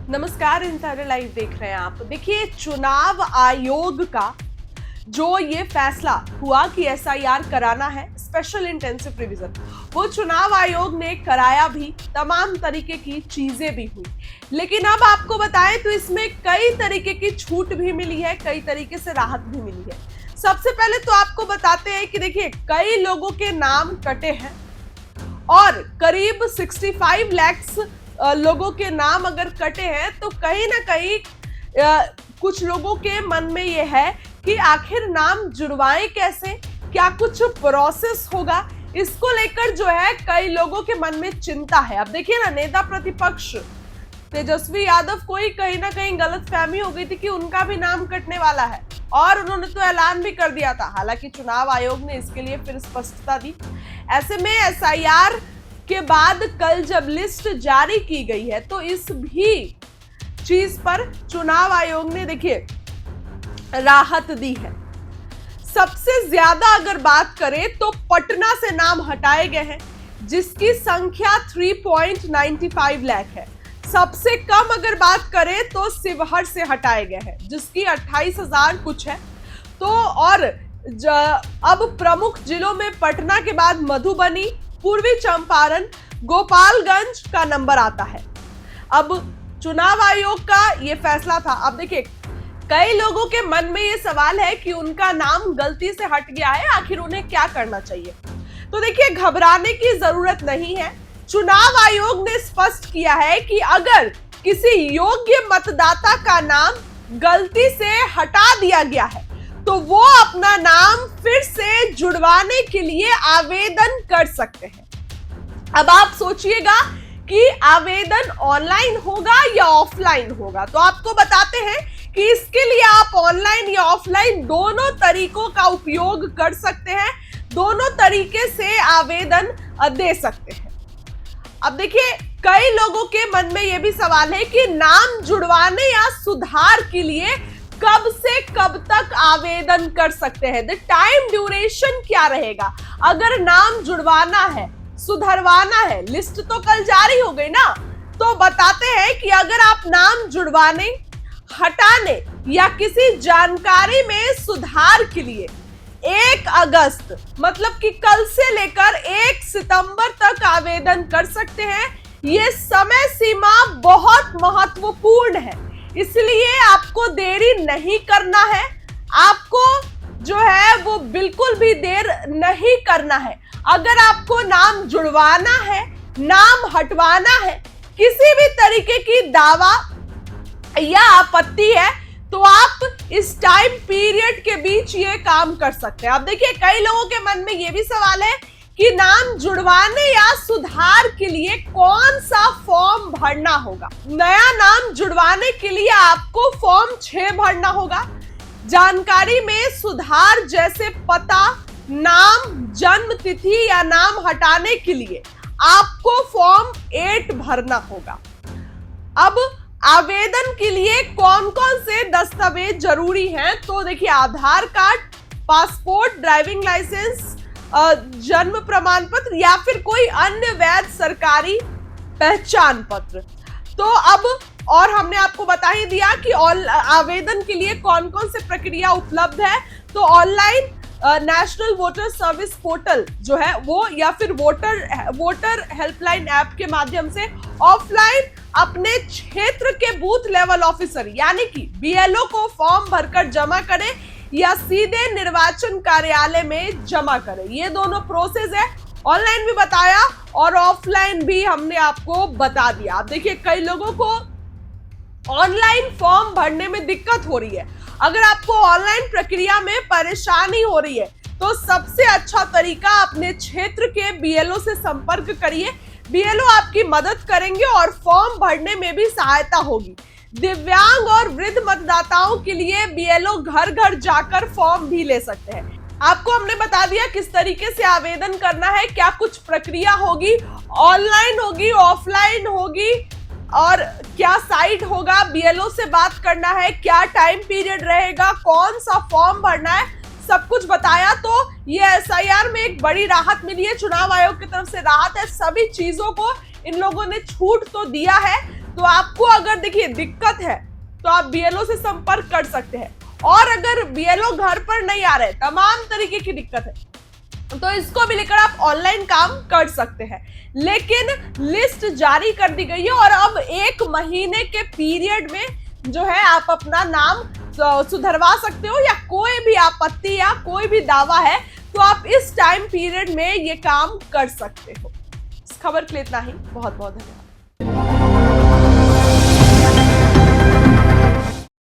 नमस्कार, insider live देख रहे हैं आप। देखिए, चुनाव आयोग का जो ये फैसला हुआ कि एसआईआर कराना है, स्पेशल इंटेंसिव रिवीजन, वो चुनाव आयोग ने कराया भी, तमाम तरीके की चीजें भी हुई। लेकिन अब आपको बताएं तो इसमें कई तरीके की छूट भी मिली है, कई तरीके से राहत भी मिली है। सबसे पहले तो आपको बताते हैं कि देखिए, कई लोगों के नाम कटे हैं और करीब 65 लाख लोगों के नाम अगर कटे हैं तो कहीं ना कहीं कुछ लोगों के मन में ये है कि आखिर नाम जुड़वाएं कैसे, क्या कुछ प्रोसेस होगा, इसको लेकर जो है कई लोगों के मन में चिंता है। अब देखिए ना, नेता प्रतिपक्ष तेजस्वी यादव को ही कहीं ना कहीं गलतफहमी हो गई थी कि उनका भी नाम कटने वाला है और उन्होंने तो ऐलान भी कर दिया था। हालांकि चुनाव आयोग ने इसके लिए फिर स्पष्टता दी। ऐसे में एसआईआर के बाद कल जब लिस्ट जारी की गई है तो इस भी चीज पर चुनाव आयोग ने देखिए राहत दी है। सबसे ज्यादा अगर बात करें तो पटना से नाम हटाए गए हैं, जिसकी संख्या 3.95 लाख है। सबसे कम अगर बात करें तो शिवहर से हटाए गए हैं, जिसकी 28,000 कुछ है। तो और अब प्रमुख जिलों में पटना के बाद मधुबनी, पूर्वी चंपारण, गोपालगंज का नंबर आता है। अब चुनाव आयोग का ये फैसला था। अब देखिए, कई लोगों के मन में ये सवाल है कि उनका नाम गलती से हट गया है, आखिर उन्हें क्या करना चाहिए। तो देखिए, घबराने की जरूरत नहीं है। चुनाव आयोग ने स्पष्ट किया है कि अगर किसी योग्य मतदाता का नाम गलती से हटा दिया गया है तो वो अपना नाम फिर से जुड़वाने के लिए आवेदन कर सकते हैं। अब आप सोचिएगा कि आवेदन ऑनलाइन होगा या ऑफलाइन होगा, तो आपको बताते हैं कि इसके लिए आप ऑनलाइन या ऑफलाइन दोनों तरीकों का उपयोग कर सकते हैं, दोनों तरीके से आवेदन दे सकते हैं। अब देखिए, कई लोगों के मन में यह भी सवाल है कि नाम जुड़वाने या सुधार के लिए कब से कब तक आवेदन कर सकते हैं, द टाइम ड्यूरेशन क्या रहेगा। अगर नाम जुड़वाना है, सुधरवाना है, लिस्ट तो कल जारी हो गई ना, तो बताते हैं कि अगर आप नाम जुड़वाने, हटाने या किसी जानकारी में सुधार के लिए 1 अगस्त मतलब कि कल से लेकर 1 सितंबर तक आवेदन कर सकते हैं। यह समय सीमा बहुत महत्वपूर्ण है, इसलिए आपको देरी नहीं करना है। आपको जो है वो बिल्कुल भी देर नहीं करना है। अगर आपको नाम जुड़वाना है, नाम हटवाना है, किसी भी तरीके की दावा या आपत्ति है, तो आप इस टाइम पीरियड के बीच ये काम कर सकते हैं। अब देखिए, कई लोगों के मन में ये भी सवाल है कि नाम जुड़वाने या सुधार के लिए कौन सा फॉर्म भरना होगा। नया नाम जुड़वाने के लिए आपको फॉर्म 6 भरना होगा। जानकारी में सुधार जैसे पता, नाम, जन्म तिथि या नाम हटाने के लिए आपको फॉर्म 8 भरना होगा। अब आवेदन के लिए कौन कौन से दस्तावेज जरूरी हैं, तो देखिए, आधार कार्ड, पासपोर्ट, ड्राइविंग लाइसेंस, जन्म प्रमाण पत्र या फिर कोई अन्य वैध सरकारी पहचान पत्र। तो अब और हमने आपको बता ही दिया कि आवेदन के लिए कौन कौन से प्रक्रिया उपलब्ध है। तो online national voter service portal जो है वो, या फिर वोटर हेल्पलाइन ऐप के माध्यम से, ऑफलाइन अपने क्षेत्र के बूथ लेवल ऑफिसर यानी कि बीएलओ को फॉर्म भरकर जमा करें या सीधे निर्वाचन कार्यालय में जमा करें। ये दोनों प्रोसेस है, ऑनलाइन भी बताया और ऑफलाइन भी हमने आपको बता दिया। अब देखिए, कई लोगों को ऑनलाइन फॉर्म भरने में दिक्कत हो रही है। अगर आपको ऑनलाइन प्रक्रिया में परेशानी हो रही है तो सबसे अच्छा तरीका अपने क्षेत्र के बीएलओ से संपर्क करिए। बीएलओ आपकी मदद करेंगे और फॉर्म भरने में भी सहायता होगी। दिव्यांग और वृद्ध मतदाताओं के लिए बीएलओ घर घर जाकर फॉर्म भी ले सकते हैं। आपको हमने बता दिया किस तरीके से आवेदन करना है, क्या कुछ प्रक्रिया होगी, ऑनलाइन होगी, ऑफलाइन होगी और क्या साइट होगा, बीएलओ से बात करना है, क्या टाइम पीरियड रहेगा, कौन सा फॉर्म भरना है, सब कुछ बताया। तो ये एसआईआर में एक बड़ी राहत मिली है, चुनाव आयोग की तरफ से राहत है। सभी चीजों को इन लोगों ने छूट तो दिया है, तो आपको अगर देखिए दिक्कत है तो आप बीएलओ से संपर्क कर सकते हैं। और अगर बीएलओ घर पर नहीं आ रहे, तमाम तरीके की दिक्कत है, तो इसको भी लेकर आप ऑनलाइन काम कर सकते हैं। लेकिन लिस्ट जारी कर दी गई है और अब 1 महीने के पीरियड में जो है आप अपना नाम सुधरवा सकते हो, या कोई भी आपत्ति या कोई भी दावा है तो आप इस टाइम पीरियड में ये काम कर सकते हो। इस खबर के लिए इतना ही। बहुत बहुत धन्यवाद।